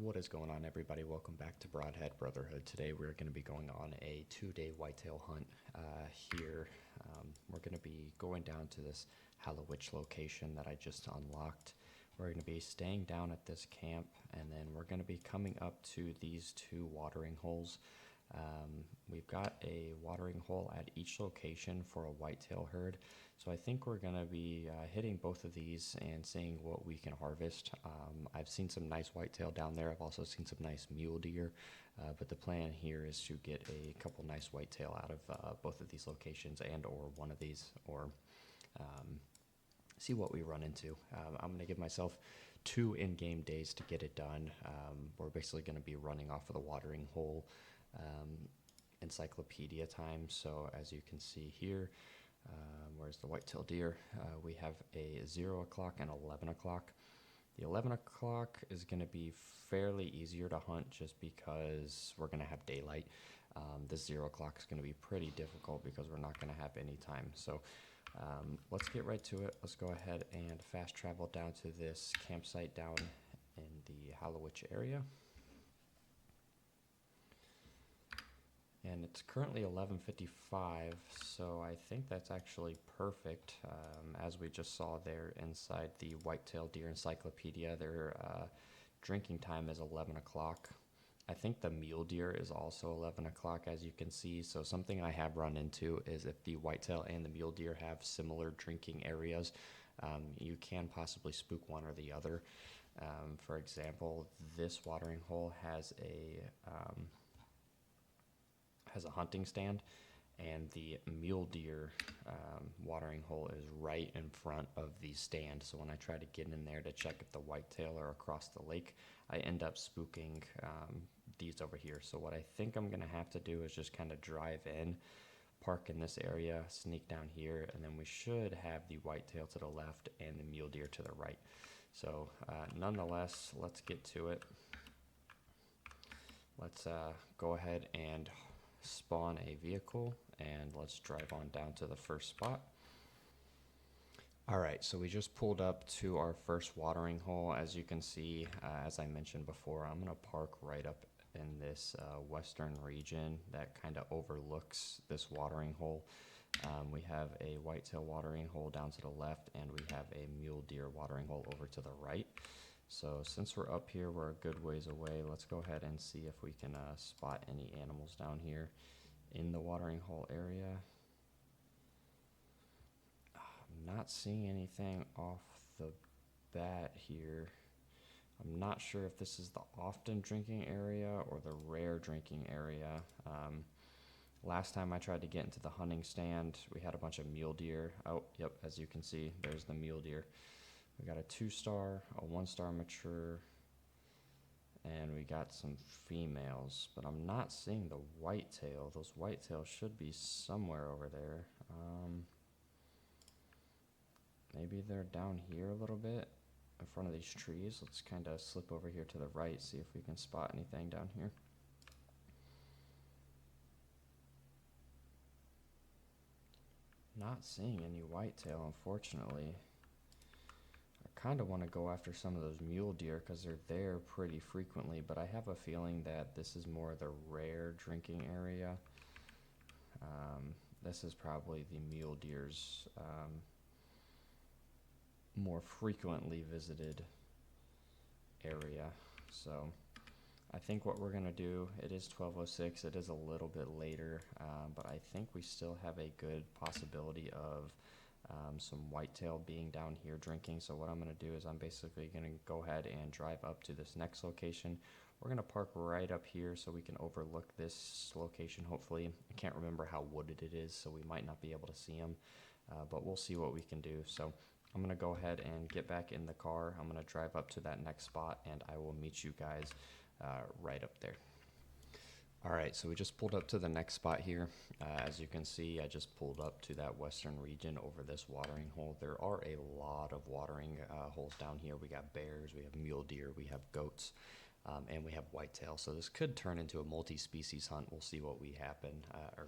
What is going on, everybody? Welcome back to Broadhead Brotherhood. Today we're going to be going on a 2-day whitetail hunt here. We're going to be going down to this Hallowich location that I just unlocked. We're going to be staying down at this camp, and then we're going to be coming up to these two watering holes. We've got a watering hole at each location for a whitetail herd. So I think we're going to be hitting both of these and seeing what we can harvest. I've seen some nice whitetail down there. I've also seen some nice mule deer. But the plan here is to get a couple nice whitetail out of both of these locations and or one of these, or see what we run into. I'm going to give myself 2 in-game days to get it done. We're basically going to be running off of the watering hole encyclopedia time. So as you can see here, where's the whitetail deer? We have a 0 o'clock and 11 o'clock. The 11 o'clock is going to be fairly easier to hunt just because we're going to have daylight. This 0 o'clock is going to be pretty difficult because we're not going to have any time. So let's get right to it. Let's go ahead and fast travel down to this campsite down in the Hallowich area. And it's currently 11:55, so I think that's actually perfect. As we just saw there inside the Whitetail Deer Encyclopedia, their drinking time is 11 o'clock. I think the mule deer is also 11 o'clock, as you can see. So something I have run into is if the whitetail and the mule deer have similar drinking areas, you can possibly spook one or the other. For example, this watering hole has a hunting stand, and the mule deer watering hole is right in front of the stand. So when I try to get in there to check if the whitetail are across the lake, I end up spooking these over here. So what I think I'm going to have to do is just kind of drive in, park in this area, sneak down here, and then we should have the whitetail to the left and the mule deer to the right. So nonetheless, let's get to it. Let's go ahead and spawn a vehicle, and let's drive on down to the first spot. Alright, so we just pulled up to our first watering hole. As you can see, as I mentioned before, I'm going to park right up in this western region that kind of overlooks this watering hole. We have a whitetail watering hole down to the left, and we have a mule deer watering hole over to the right. So since we're up here, we're a good ways away. Let's go ahead and see if we can spot any animals down here in the watering hole area. I'm not seeing anything off the bat here. I'm not sure if this is the often drinking area or the rare drinking area. Last time I tried to get into the hunting stand, we had a bunch of mule deer. Oh, yep, as you can see, there's the mule deer. We got a 2-star, a 1-star mature, and we got some females, but I'm not seeing the whitetail. Those whitetails should be somewhere over there. Maybe they're down here a little bit in front of these trees. Let's kind of slip over here to the right, see if we can spot anything down here. Not seeing any whitetail, unfortunately. I kind of want to go after some of those mule deer because they're there pretty frequently, but I have a feeling that this is more the rare drinking area. This is probably the mule deer's more frequently visited area. So I think what we're going to do, it is 12:06, it is a little bit later, but I think we still have a good possibility of some whitetail being down here drinking. So what I'm going to do is I'm basically going to go ahead and drive up to this next location. We're going to park right up here so we can overlook this location, hopefully. I can't remember how wooded it is, so we might not be able to see them, but we'll see what we can do. So I'm going to go ahead and get back in the car. I'm going to drive up to that next spot, and I will meet you guys right up there. Alright, so we just pulled up to the next spot here. As you can see, I just pulled up to that western region over this watering hole. There are a lot of watering holes down here. We got bears, we have mule deer, we have goats, and we have whitetail. So this could turn into a multi-species hunt. We'll see what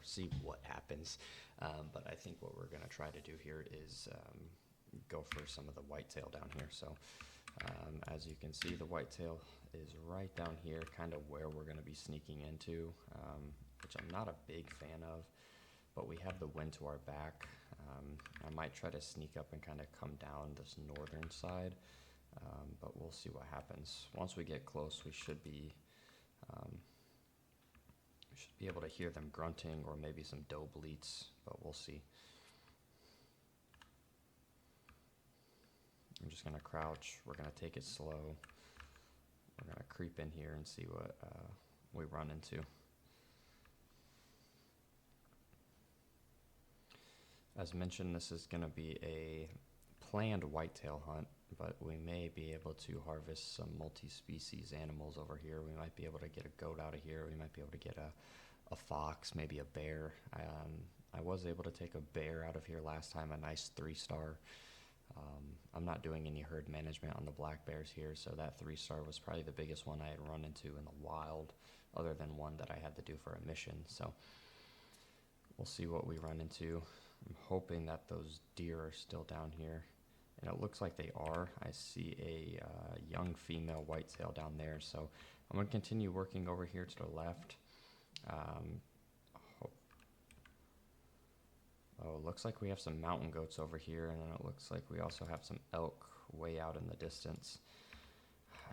see what happens. But I think what we're going to try to do here is go for some of the whitetail down here. So As you can see, the whitetail is right down here, kind of where we're going to be sneaking into, which I'm not a big fan of, but we have the wind to our back. I might try to sneak up and kind of come down this northern side, but we'll see what happens. Once we get close, we should be able to hear them grunting or maybe some doe bleats, but we'll see. I'm just going to crouch. We're going to take it slow. We're going to creep in here and see what we run into. As mentioned, this is going to be a planned whitetail hunt, but we may be able to harvest some multi-species animals over here. We might be able to get a goat out of here. We might be able to get a fox, maybe a bear. I was able to take a bear out of here last time, a nice 3-star. I'm not doing any herd management on the black bears here, so that 3-star was probably the biggest one I had run into in the wild, other than one that I had to do for a mission. So we'll see what we run into. I'm hoping that those deer are still down here, and it looks like they are. I see a young female whitetail down there, so I'm going to continue working over here to the left. Oh, it looks like we have some mountain goats over here, and then it looks like we also have some elk way out in the distance.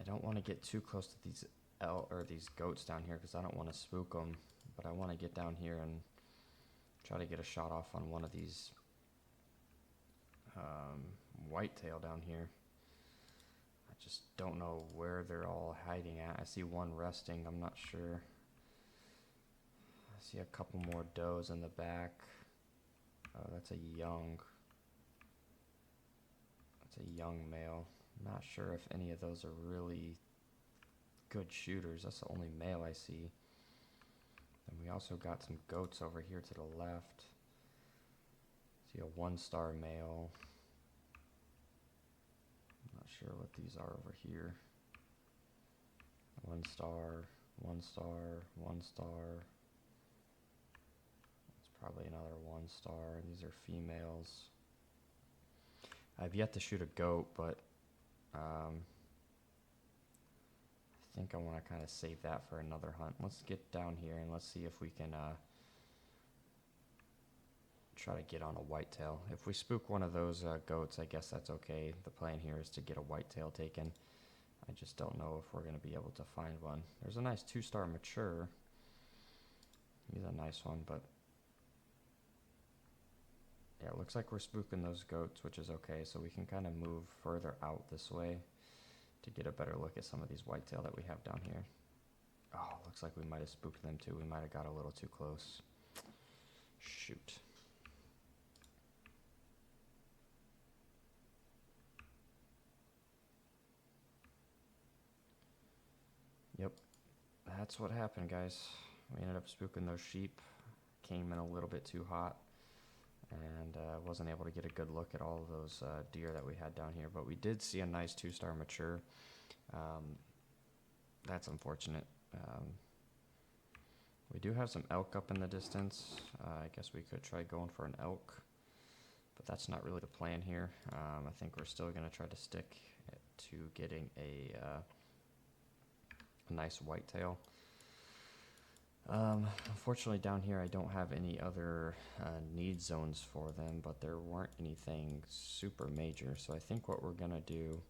I don't want to get too close to these these goats down here because I don't want to spook them, but I want to get down here and try to get a shot off on one of these whitetail down here. I just don't know where they're all hiding at. I see one resting. I'm not sure. I see a couple more does in the back. That's a young male. I'm not sure if any of those are really good shooters. That's the only male I see. And we also got some goats over here to the left. See a 1-star male. I'm not sure what these are over here. 1 star, 1 star, 1 star. Probably another 1-star. These are females. I've yet to shoot a goat, but I think I want to kind of save that for another hunt. Let's get down here and let's see if we can try to get on a whitetail. If we spook one of those goats, I guess that's okay. The plan here is to get a whitetail taken. I just don't know if we're going to be able to find one. There's a nice 2-star mature. He's a nice one, but yeah, it looks like we're spooking those goats, which is okay, so we can kind of move further out this way to get a better look at some of these whitetail that we have down here. Oh, looks like we might have spooked them too. We might have got a little too close. Shoot. Yep, that's what happened, guys. We ended up spooking those sheep. Came in a little bit too hot, and wasn't able to get a good look at all of those deer that we had down here, but we did see a nice 2-star mature. That's unfortunate. We do have some elk up in the distance. I guess we could try going for an elk, but that's not really the plan here. I think we're still going to try to stick to getting a nice whitetail. Unfortunately down here I don't have any other need zones for them, but there weren't anything super major, so I think what we're gonna do,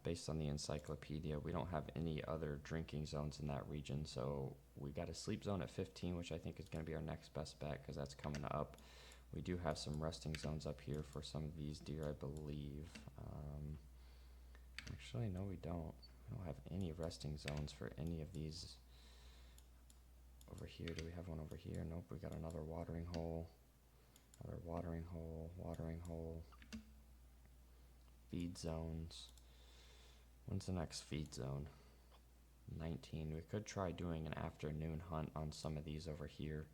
based on the encyclopedia, we don't have any other drinking zones in that region, so we got a sleep zone at 15, which I think is gonna be our next best bet because that's coming up. We do have some resting zones up here for some of these deer, I believe. Actually no, we don't have any resting zones for any of these. Over here, do we have one over here? Nope, we got another watering hole. Another watering hole, watering hole. Feed zones. When's the next feed zone? 19. We could try doing an afternoon hunt on some of these over here.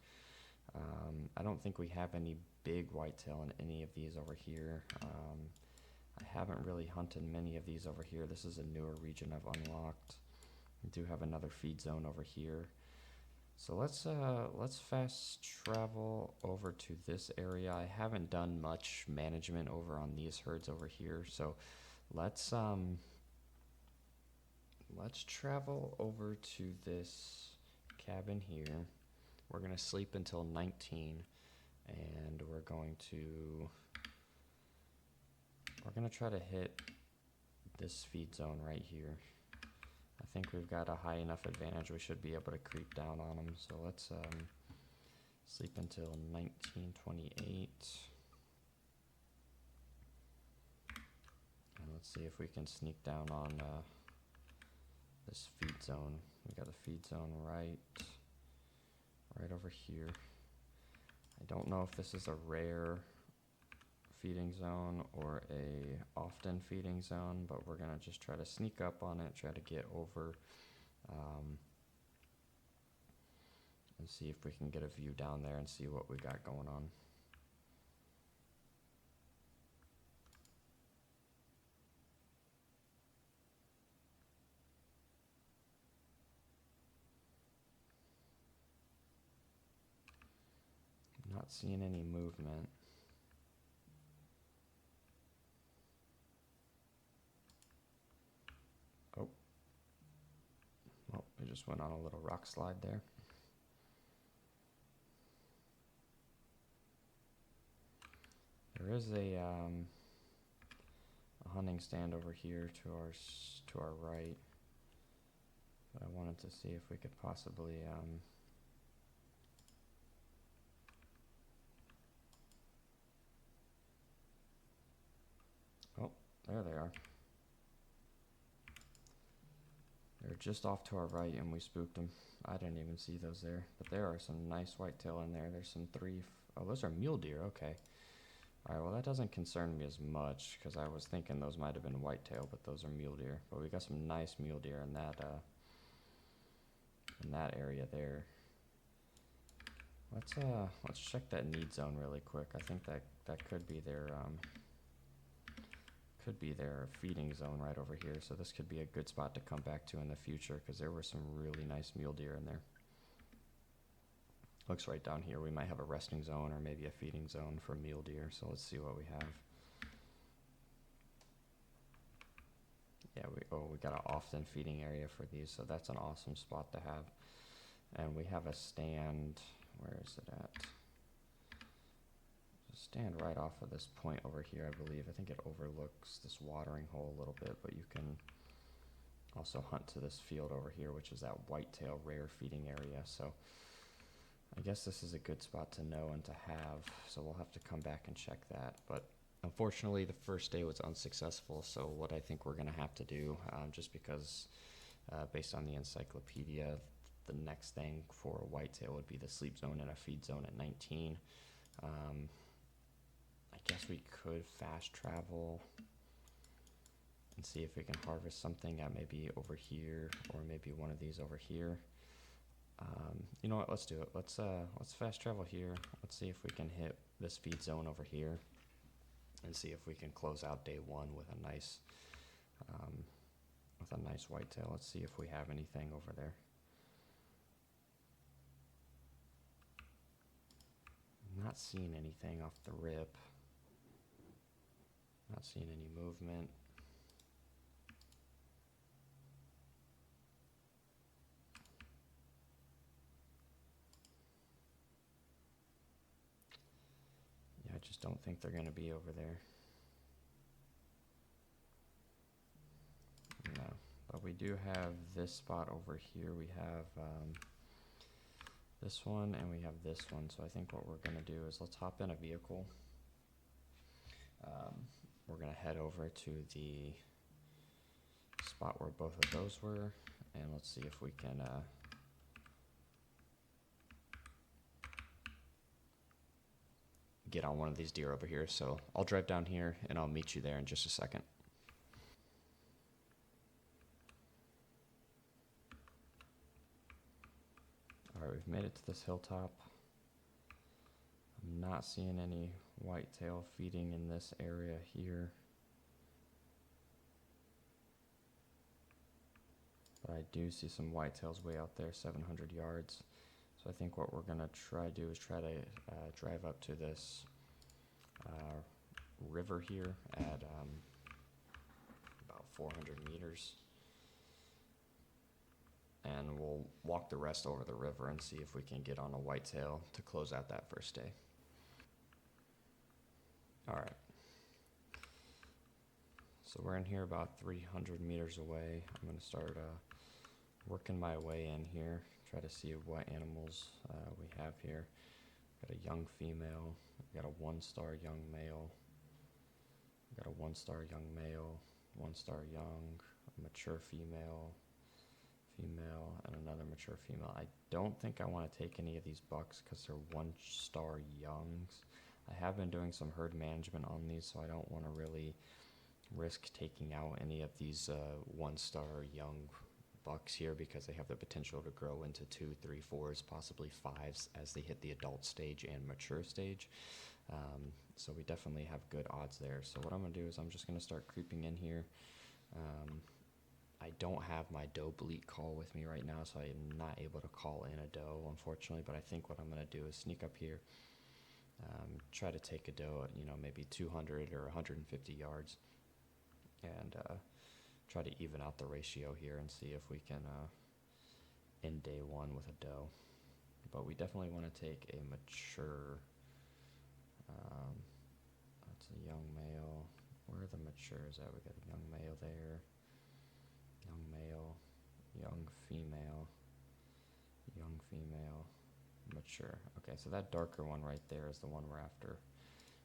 I don't think we have any big whitetail in any of these over here. I haven't really hunted many of these over here. This is a newer region I've unlocked. We do have another feed zone over here. So let's fast travel over to this area. I haven't done much management over on these herds over here, so let's travel over to this cabin here. We're gonna sleep until 19, and we're gonna try to hit this feed zone right here. I think we've got a high enough advantage. We should be able to creep down on them. So let's sleep until 1928. And let's see if we can sneak down on this feed zone. We got a feed zone right over here. I don't know if this is a rare feeding zone or a often feeding zone, but we're gonna just try to sneak up on it, try to get over, and see if we can get a view down there and see what we got going on. Not seeing any movement. Oh, well, we just went on a little rock slide there. There is a hunting stand over here to our right, but I wanted to see if we could possibly oh, there they are. They're just off to our right, and we spooked them. I didn't even see those there, but there are some nice whitetail in there. There's some oh, those are mule deer. Okay. All right, well, that doesn't concern me as much because I was thinking those might have been whitetail, but those are mule deer. But we got some nice mule deer in that area there. Let's check that need zone really quick. I think that could be their feeding zone right over here. So this could be a good spot to come back to in the future because there were some really nice mule deer in there. Looks right down here. We might have a resting zone or maybe a feeding zone for mule deer. So let's see what we have. Yeah, we got an often feeding area for these, so that's an awesome spot to have. And we have a stand. Where is it at? Just stand right off of this point over here, I believe. I think it overlooks this watering hole a little bit, but you can also hunt to this field over here, which is that whitetail rare feeding area. So I guess this is a good spot to know and to have. So we'll have to come back and check that. But unfortunately, the first day was unsuccessful. So what I think we're going to have to do, just because based on the encyclopedia, the next thing for a whitetail would be the sleep zone and a feed zone at 19. I guess we could fast travel and see if we can harvest something at maybe over here or maybe one of these over here. You know what? Let's do it. Let's fast travel here. Let's see if we can hit this feed zone over here and see if we can close out day one with a nice whitetail. Let's see if we have anything over there. I'm not seeing anything off the rip. Not seeing any movement. Yeah, I just don't think they're going to be over there. No, but we do have this spot over here. We have this one and we have this one. So I think what we're going to do is let's hop in a vehicle. We're going to head over to the spot where both of those were, and let's see if we can get on one of these deer over here. So I'll drive down here and I'll meet you there in just a second. All right, we've made it to this hilltop. I'm not seeing any whitetail feeding in this area here. But I do see some whitetails way out there, 700 yards. So I think what we're going to try to do is try to drive up to this river here at 400 meters. And we'll walk the rest over the river and see if we can get on a whitetail to close out that first day. All right. So we're in here about 300 meters away. I'm going to start working my way in here, try to see what animals we have here. Got a young female, got a 1-star young male, got a 1-star young male, 1-star young, a mature female, and another mature female. I don't think I want to take any of these bucks because they're 1-star youngs. I have been doing some herd management on these, so I don't want to really risk taking out any of these 1-star young bucks here because they have the potential to grow into 2, 3, 4s, possibly 5s as they hit the adult stage and mature stage. So we definitely have good odds there. So what I'm going to do is I'm just going to start creeping in here. I don't have my doe bleat call with me right now, so I'm not able to call in a doe, unfortunately, but I think what I'm going to do is sneak up here, try to take a doe at, maybe 200 or 150 yards, and try to even out the ratio here and see if we can end day one with a doe. But we definitely want to take a mature, that's a young male. Where are the matures at? We got a young male there, young male, young female, mature. Okay, so that darker one right there is the one we're after.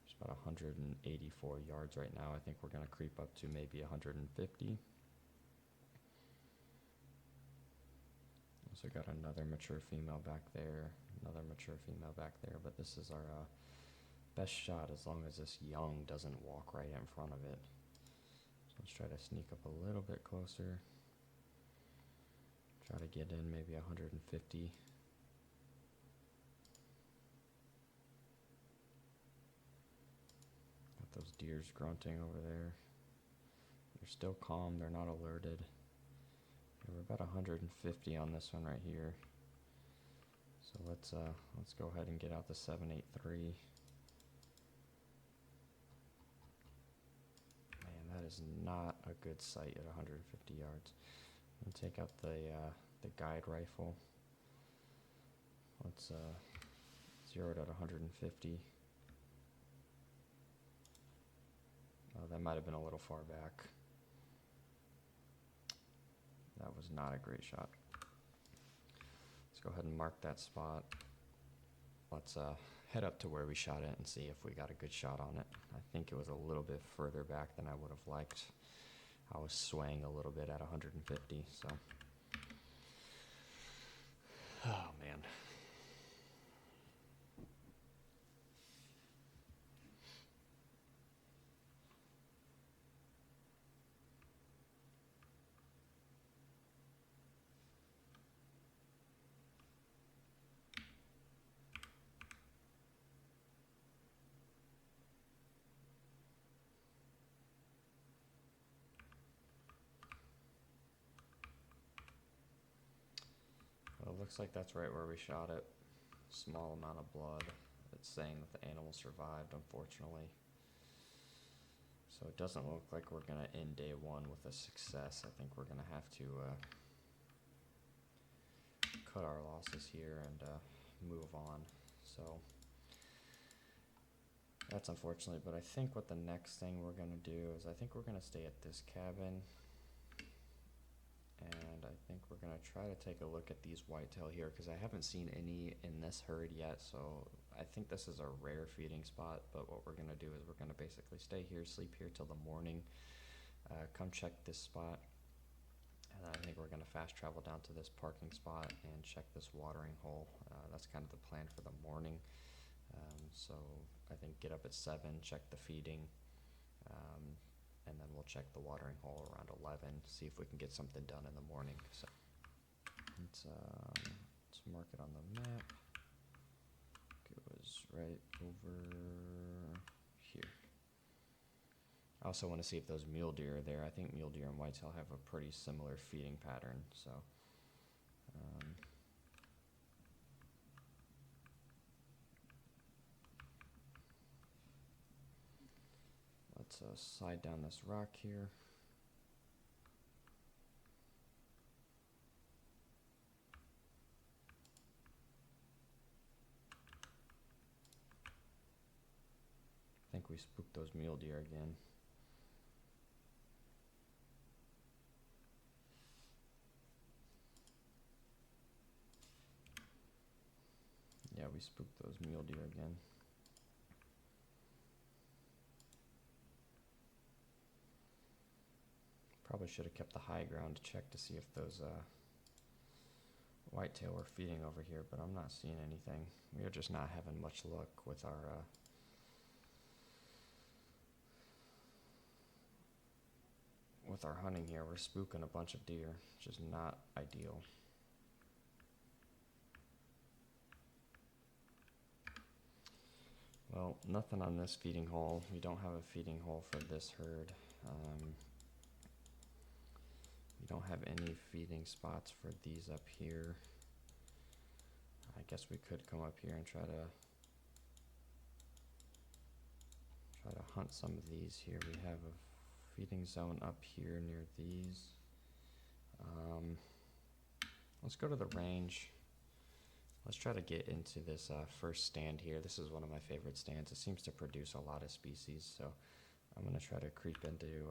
It's about 184 yards right now. I think we're going to creep up to maybe 150. So got another mature female back there, but this is our best shot as long as this young doesn't walk right in front of it. So let's try to sneak up a little bit closer. Try to get in maybe 150. Got those deers grunting over there. They're still calm, they're not alerted. We're about 150 on this one right here. So let's go ahead and get out the 783. Man, that is not a good sight at 150 yards. I'm gonna take out the guide rifle. Let's zero it at 150. Oh, that might have been a little far back. That was not a great shot. Let's go ahead and mark that spot. Let's head up to where we shot it and see if we got a good shot on it. I think it was a little bit further back than I would have liked. I was swaying a little bit at 150, so. Oh, man. Well, it looks like that's right where we shot it. Small amount of blood. It's saying that the animal survived, unfortunately. So it doesn't look like we're going to end day one with a success. I think we're going to have to cut our losses here and move on. So that's unfortunate, but I think what the next thing we're going to do is I think we're going to stay at this cabin. And I think we're going to try to take a look at these whitetail here because I haven't seen any in this herd yet. So I think this is a rare feeding spot, but what we're going to do is we're going to basically stay here, sleep here till the morning, come check this spot. And I think we're going to fast travel down to this parking spot and check this watering hole. That's kind of the plan for the morning. So I think get up at 7, check the feeding, and then we'll check the watering hole around 11, see if we can get something done in the morning. So let's mark it on the map. It was right over here. I also want to see if those mule deer are there. I think mule deer and whitetail have a pretty similar feeding pattern. So let's slide down this rock here. think we spooked those mule deer again. Yeah, we spooked those mule deer again. Probably should have kept the high ground to check to see if those whitetail were feeding over here, but I'm not seeing anything. We are just not having much luck with our hunting here. We're spooking a bunch of deer, which is not ideal. Well, nothing on this feeding hole. We don't have a feeding hole for this herd. We don't have any feeding spots for these up here. I guess we could come up here and try to hunt some of these here. We have a feeding zone up here near these. Let's go to the range. Let's try to get into this first stand here. This is one of my favorite stands. It seems to produce a lot of species, so I'm going to try to creep into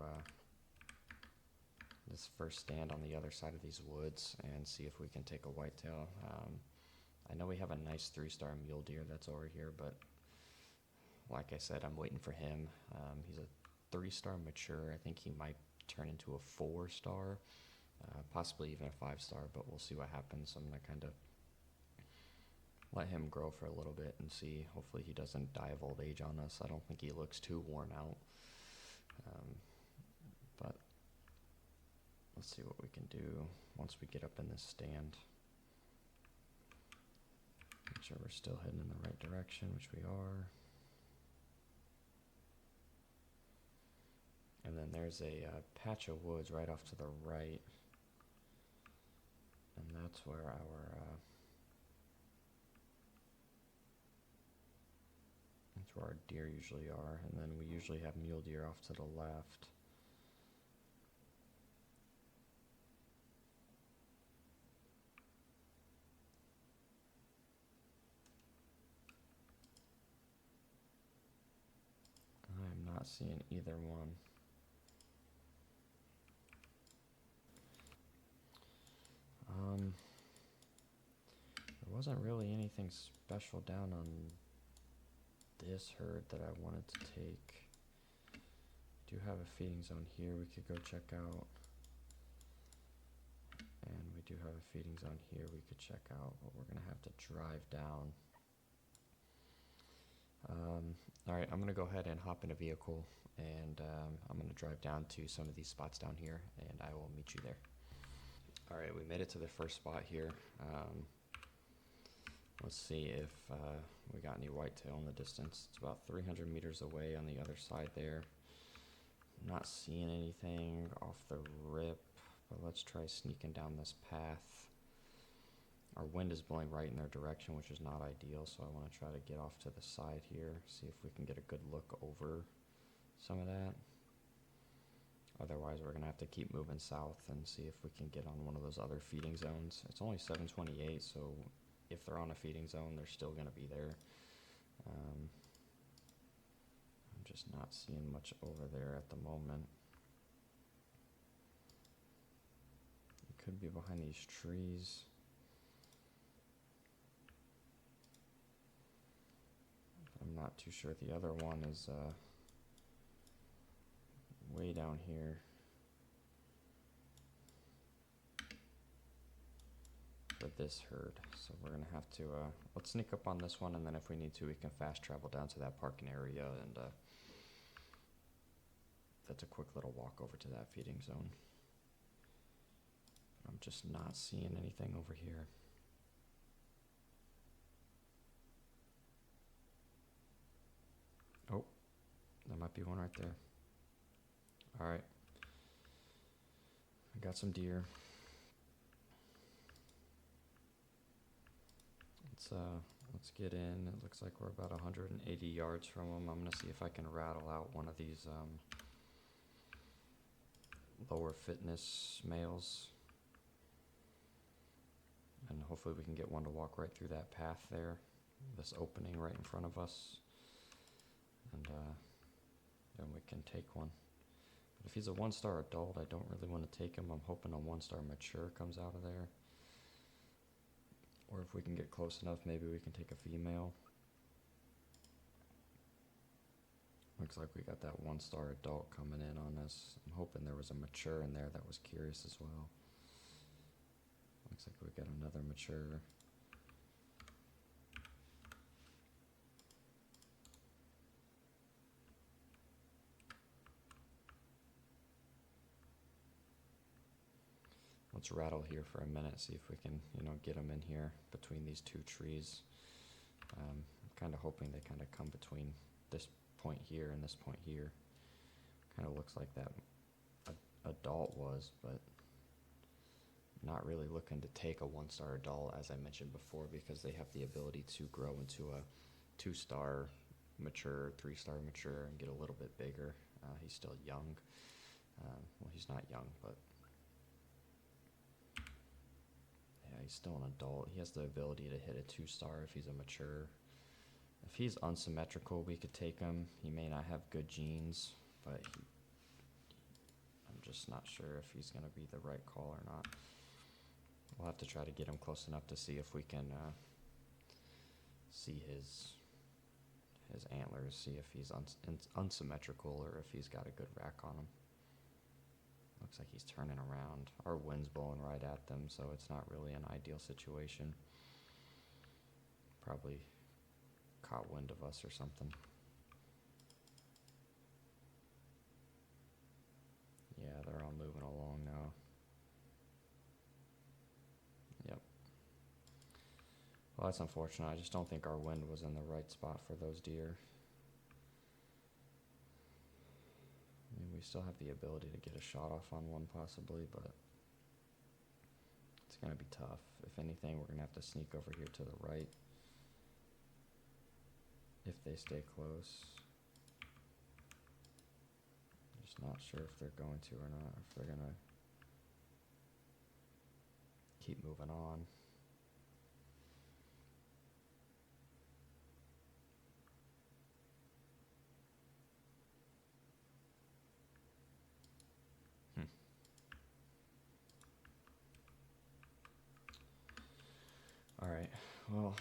this first stand on the other side of these woods and see if we can take a whitetail. I know we have a nice 3-star mule deer that's over here, but like I said, I'm waiting for him. He's a 3-star mature. I think he might turn into a 4-star, possibly even a 5-star, but we'll see what happens. I'm going to kind of let him grow for a little bit and see. Hopefully he doesn't die of old age on us. I don't think he looks too worn out. But let's see what we can do once we get up in this stand. Make sure we're still heading in the right direction, which we are. And then there's a patch of woods right off to the right. And that's where our deer usually are. And then we usually have mule deer off to the left. I'm not seeing either one. There wasn't really anything special down on this herd that I wanted to take. Do have a feeding zone here we could go check out. And we do have a feeding zone here we could check out, but we're gonna have to drive down. Alright, I'm gonna go ahead and hop in a vehicle and I'm gonna drive down to some of these spots down here and I will meet you there. Alright, we made it to the first spot here. Let's see if we got any whitetail in the distance. It's about 300 meters away on the other side there. I'm not seeing anything off the rip, but let's try sneaking down this path. Our wind is blowing right in their direction, which is not ideal, so I want to try to get off to the side here, see if we can get a good look over some of that. Otherwise, we're going to have to keep moving south and see if we can get on one of those other feeding zones. It's only 7:28, so if they're on a feeding zone, they're still going to be there. I'm just not seeing much over there at the moment. It could be behind these trees. I'm not too sure. The other one is way down here. For this herd, so we're gonna have to let's sneak up on this one, and then if we need to, we can fast travel down to that parking area, and that's a quick little walk over to that feeding zone. I'm just not seeing anything over here. Oh, there might be one right there. All right, I got some deer. Let's get in. It looks like we're about 180 yards from them. I'm gonna see if I can rattle out one of these lower fitness males, and hopefully we can get one to walk right through that path there, this opening right in front of us, and then we can take one. But if he's a 1-star adult, I don't really want to take him. I'm hoping a 1-star mature comes out of there. Or if we can get close enough, maybe we can take a female. Looks like we got that 1-star adult coming in on us. I'm hoping there was a mature in there that was curious as well. Looks like we got another mature. Let's rattle here for a minute, see if we can, get them in here between these two trees. I'm kind of hoping they kind of come between this point here and this point here. Kind of looks like that adult was, but not really looking to take a 1-star adult, as I mentioned before, because they have the ability to grow into a 2-star mature, 3-star mature, and get a little bit bigger. He's still young. Well, he's not young, but yeah, he's still an adult. He has the ability to hit a 2-star if he's a mature. If he's unsymmetrical, we could take him. He may not have good genes, but I'm just not sure if he's going to be the right call or not. We'll have to try to get him close enough to see if we can see his antlers, see if he's unsymmetrical or if he's got a good rack on him. Looks like he's turning around. Our wind's blowing right at them, so it's not really an ideal situation. Probably caught wind of us or something. Yeah, they're all moving along now. Yep. Well, that's unfortunate. I just don't think our wind was in the right spot for those deer. I mean, we still have the ability to get a shot off on one possibly, but it's going to be tough. If anything, we're going to have to sneak over here to the right if they stay close. Just not sure if they're going to or not, if they're going to keep moving on. Alright, well,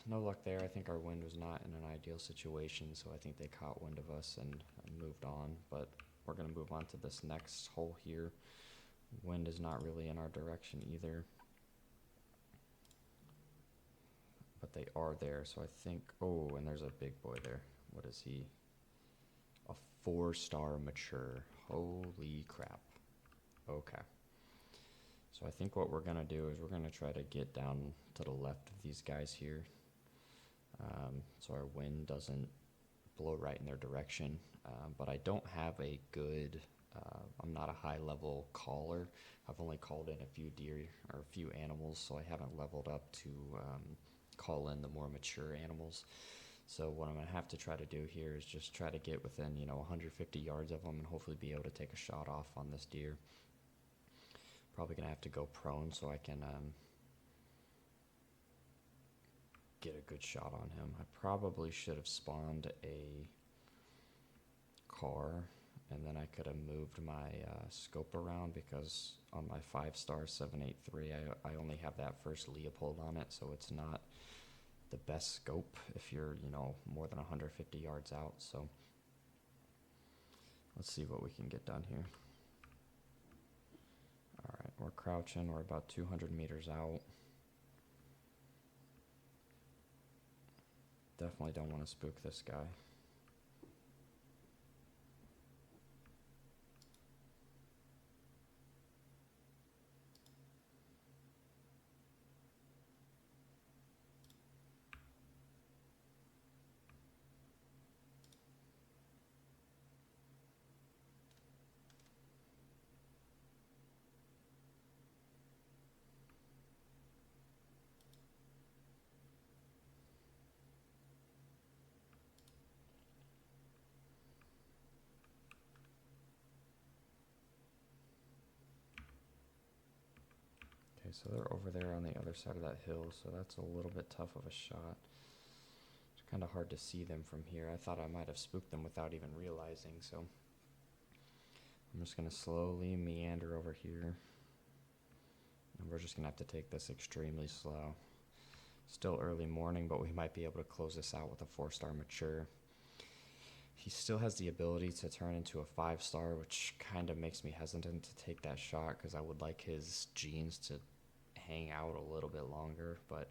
no luck there. I think our wind was not in an ideal situation, so I think they caught wind of us and moved on. But we're going to move on to this next hole here. Wind is not really in our direction either. But they are there, so I think... Oh, and there's a big boy there. What is he? A 4-star mature. Holy crap. Okay. So I think what we're going to do is we're going to try to get down to the left of these guys here, so our wind doesn't blow right in their direction. But I don't have a good, I'm not a high-level caller. I've only called in a few deer or a few animals, so I haven't leveled up to call in the more mature animals. So what I'm going to have to try to do here is just try to get within, 150 yards of them and hopefully be able to take a shot off on this deer. Probably going to have to go prone so I can get a good shot on him. I probably should have spawned a car, and then I could have moved my scope around, because on my 5-star 783, I only have that first Leopold on it, so it's not the best scope if you're, more than 150 yards out. So let's see what we can get done here. Alright, we're crouching, we're about 200 meters out. Definitely don't want to spook this guy. So they're over there on the other side of that hill, so that's a little bit tough of a shot. Just Kind of hard to see them from here. I thought I might have spooked them without even realizing, so I'm just going to slowly meander over here. And we're just going to have to take this extremely slow. Still early morning, but we might be able to close this out with a 4-star mature. He still has the ability to turn into a 5-star, which kind of makes me hesitant to take that shot because I would like his genes to hang out a little bit longer, but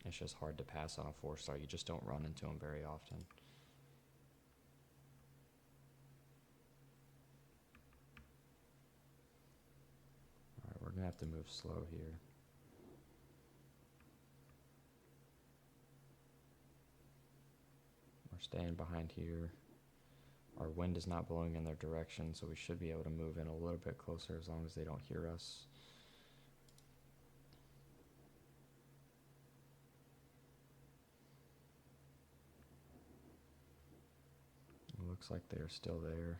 it's just hard to pass on a 4-star. You just don't run into him very often. All right, we're going to have to move slow here. We're staying behind here. Our wind is not blowing in their direction, so we should be able to move in a little bit closer as long as they don't hear us. It looks like they're still there.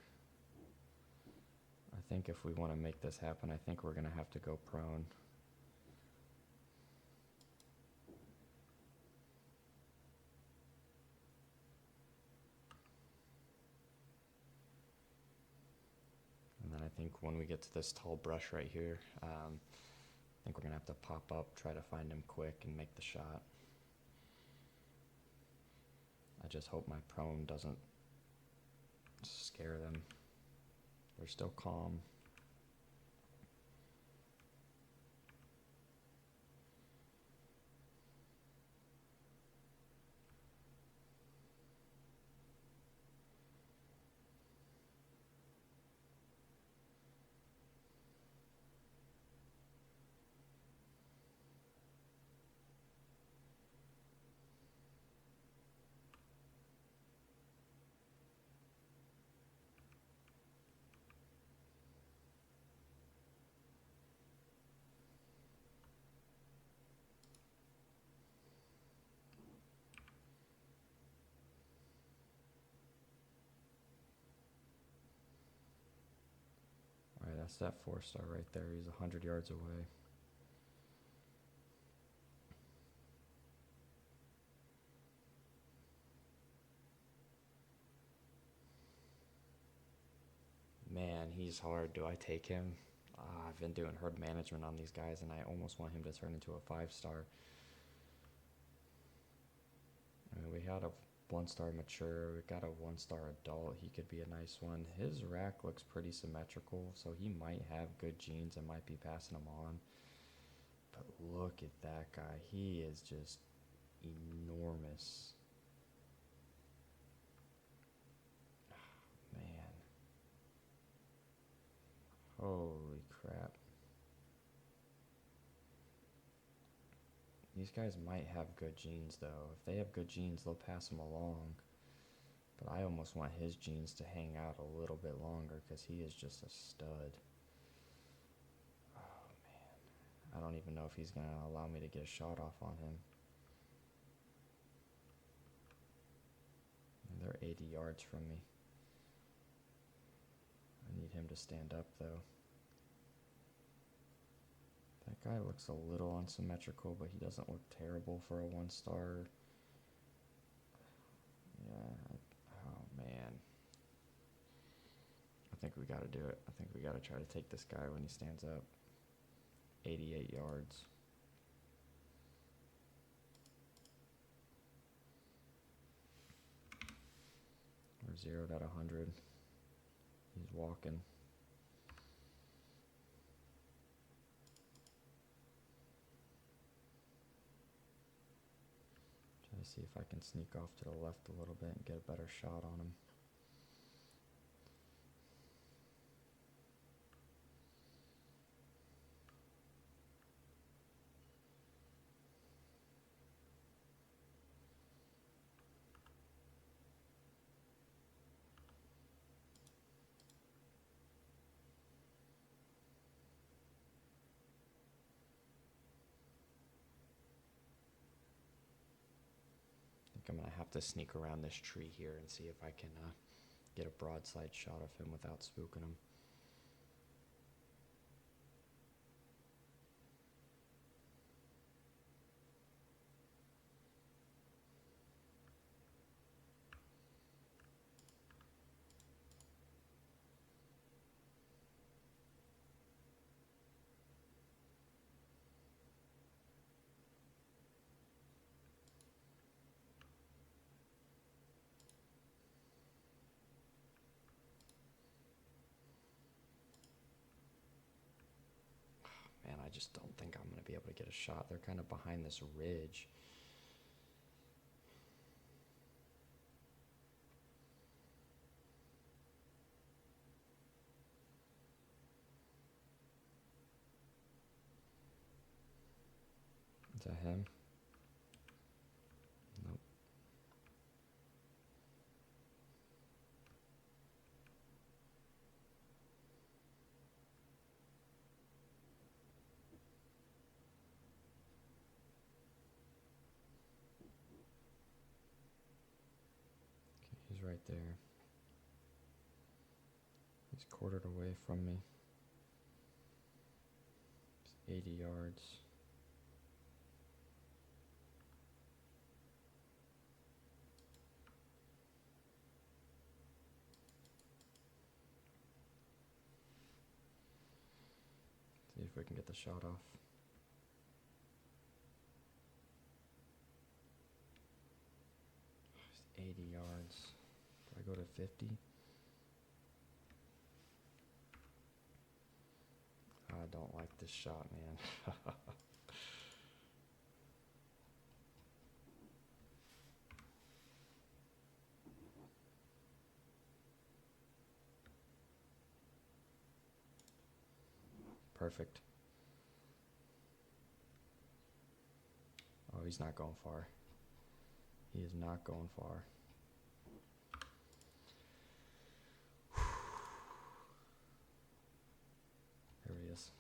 I think if we want to make this happen, I think we're going to have to go prone. And then I think when we get to this tall brush right here, I think we're going to have to pop up, try to find him quick and make the shot. I just hope my prone doesn't scare them. They're still calm. Alright, that's that 4-star right there. He's 100 yards away. Man, he's hard. Do I take him? I've been doing herd management on these guys, and I almost want him to turn into a 5-star. I mean, we had a 1-star mature. We got a 1-star adult. He could be a nice one. His rack looks pretty symmetrical, so he might have good genes and might be passing them on. But look at that guy. He is just enormous. Man. Holy crap. These guys might have good genes, though. If they have good genes, they'll pass them along. But I almost want his genes to hang out a little bit longer because he is just a stud. Oh, man. I don't even know if he's going to allow me to get a shot off on him. And they're 80 yards from me. I need him to stand up, though. That guy looks a little unsymmetrical, but he doesn't look terrible for a 1-star. Yeah, oh man. I think we gotta do it. I think we gotta try to take this guy when he stands up. 88 yards. We're 0'd at 100. He's walking. Try to see if I can sneak off to the left a little bit and get a better shot on him. I'm going to have to sneak around this tree here and see if I can get a broadside shot of him without spooking him. just don't think I'm going to be able to get a shot. They're kind of behind this ridge. Is that him? Nope. Okay, he's right there. He's quartered away from me. It's 80 yards. See if we can get the shot off. It's 80 yards. Do I go to 50? I don't like this shot, man. Perfect. Oh, he's not going far. He is not going far. There he is.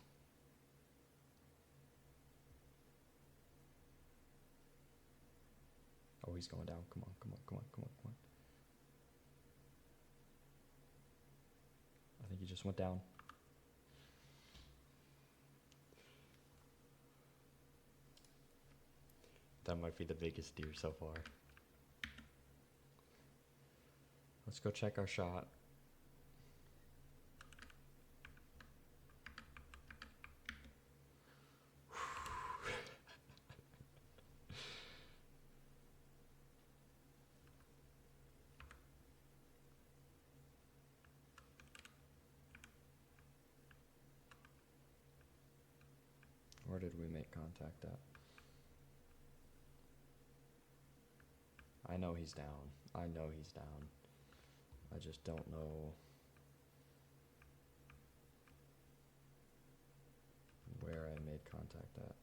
Oh, he's going down. Come on, come on, come on, come on, come on. I think he just went down. That might be the biggest deer so far. Let's go check our shot. Where did we make contact at? I know he's down. I know he's down. I just don't know where I made contact at.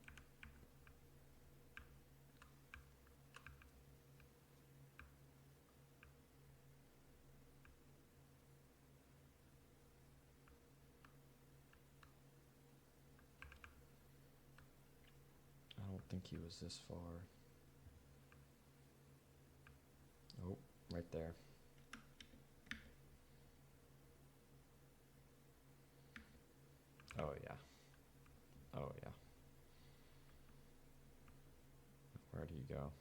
I don't think he was this far. Oh, right there. Oh yeah. Oh yeah. Where'd he go?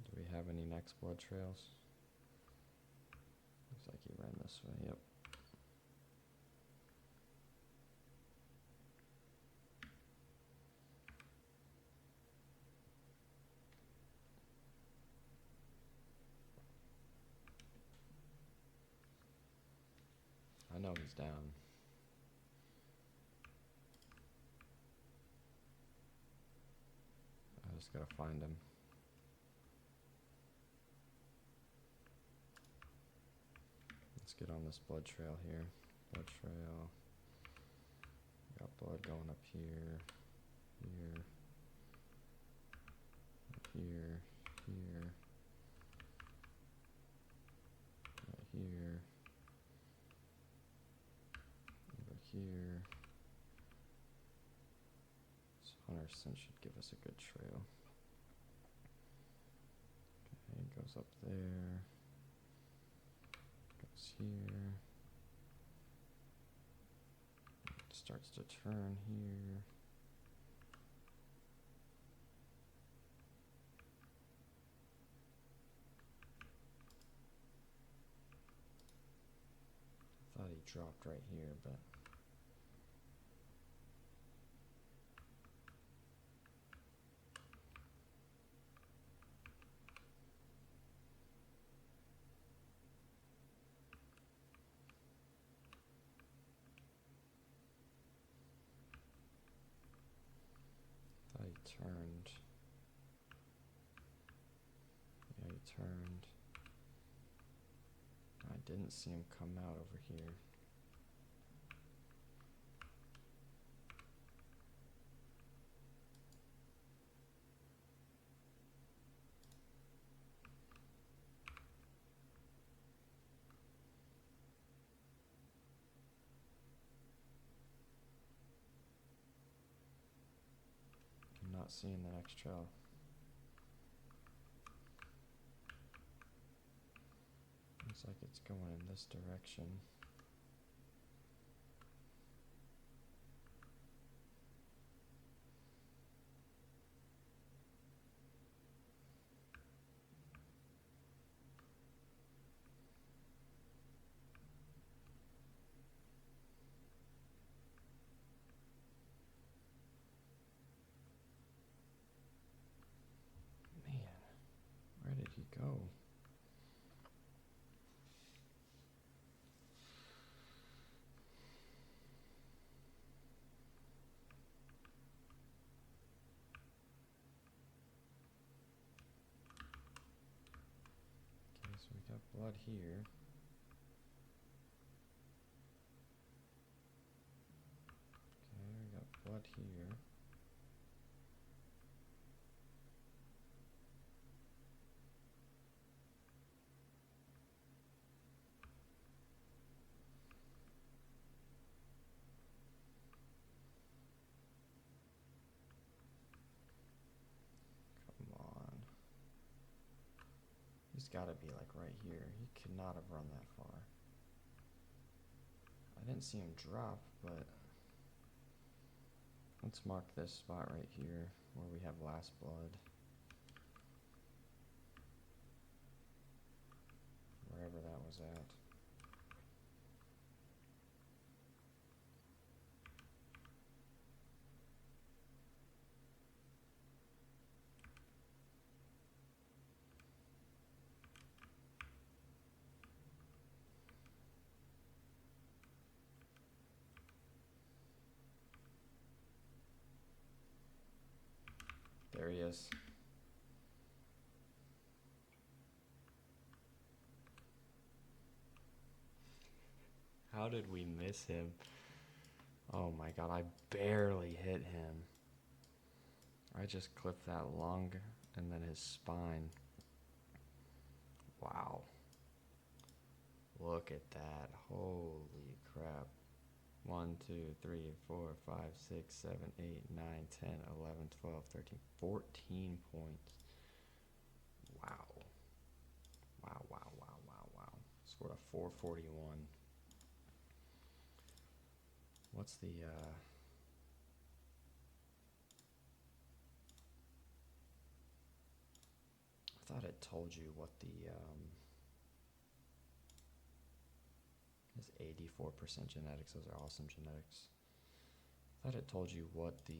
Do we have any next blood trails? Looks like he ran this way, yep. I know he's down. I just gotta find him. Let's get on this blood trail here. Blood trail. Got blood going up here, here, here, here, right here, over here. This hunter scent should give us a good trail. Okay, it goes up there, goes here, it starts to turn here. I thought he dropped right here, but turned. Yeah, he turned. I didn't see him come out over here. I'm not seeing the next trail. Looks like it's going in this direction. Man, where did he go? Okay, so we got blood here. Okay, we got blood here. Come on. He's got to be like right here. He could not have run that far. I didn't see him drop, but let's mark this spot right here where we have last blood. Wherever that was at. There he is. How did we miss him? Oh my god, I barely hit him. I just clipped that lung and then his spine. Wow. Look at that. Holy crap. 1, 2, 3, 4, 5, 6, 7, 8, 9, 10, 11, 12, 13, 14 points. Wow. Wow, wow, wow, wow, wow. Scored a 441. What's the, I thought it told you what the, is 84% genetics. Those are awesome genetics. I thought it told you what the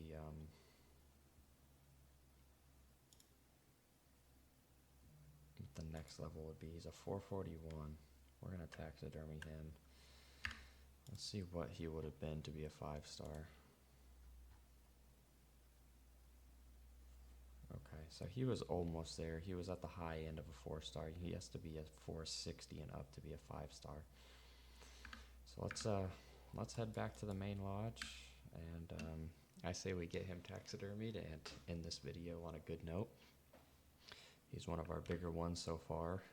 next level would be. He's a 441. We're gonna taxidermy him. Let's see what he would have been to be a 5-star. Okay, so he was almost there. He was at the high end of a 4-star. He has to be a 460 and up to be a 5-star. So let's head back to the main lodge, and I say we get him taxidermied and end this video on a good note. He's one of our bigger ones so far.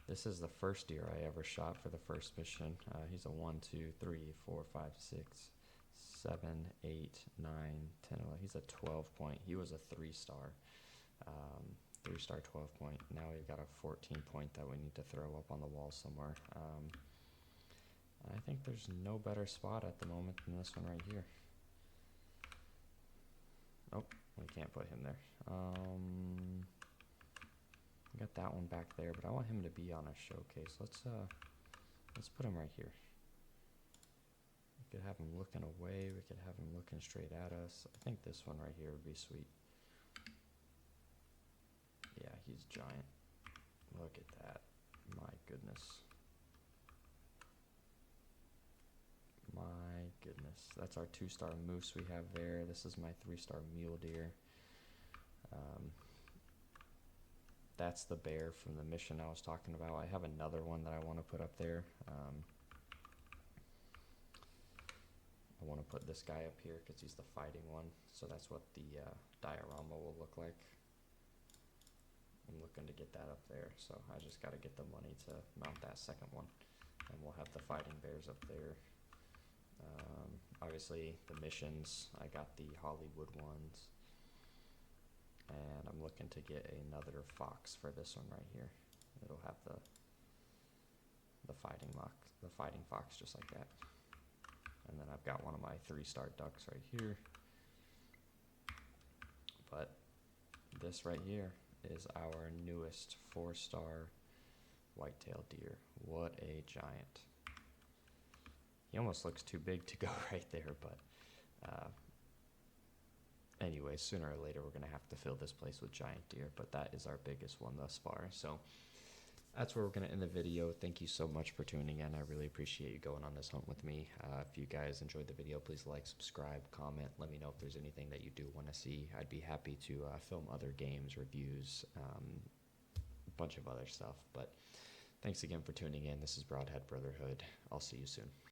This is the first deer I ever shot for the first mission. He's a 1, 2, 3, 4, 5, 6, 7, 8, 9, 10, 11. He's a 12 point. He was a 3-star. 3-star 12 point. Now we've got a 14 point that we need to throw up on the wall somewhere. I think there's no better spot at the moment than this one right here. Nope, we can't put him there. Got that one back there, but I want him to be on a showcase. Let's put him right here. We could have him looking away. We could have him looking straight at us. I think this one right here would be sweet. Yeah, he's giant. Look at that. My goodness. My goodness. That's our 2-star moose we have there. This is my 3-star mule deer. That's the bear from the mission I was talking about. I have another one that I want to put up there. I want to put this guy up here because he's the fighting one. So that's what the diorama will look like. I'm looking to get that up there. So I just got to get the money to mount that second one. And we'll have the fighting bears up there. Obviously, the missions, I got the Hollywood ones. And I'm looking to get another fox for this one right here. It'll have the fighting fox just like that. And then I've got one of my 3-star ducks right here. But this right here is our newest 4-star whitetail deer. What a giant. He almost looks too big to go right there, but anyway, sooner or later we're going to have to fill this place with giant deer, but that is our biggest one thus far. So that's where we're going to end the video. Thank you so much for tuning in. I really appreciate you going on this hunt with me. If you guys enjoyed the video, please like, subscribe, comment. Let me know if there's anything that you do want to see. I'd be happy to film other games, reviews, a bunch of other stuff. But thanks again for tuning in. This is Broadhead Brotherhood. I'll see you soon.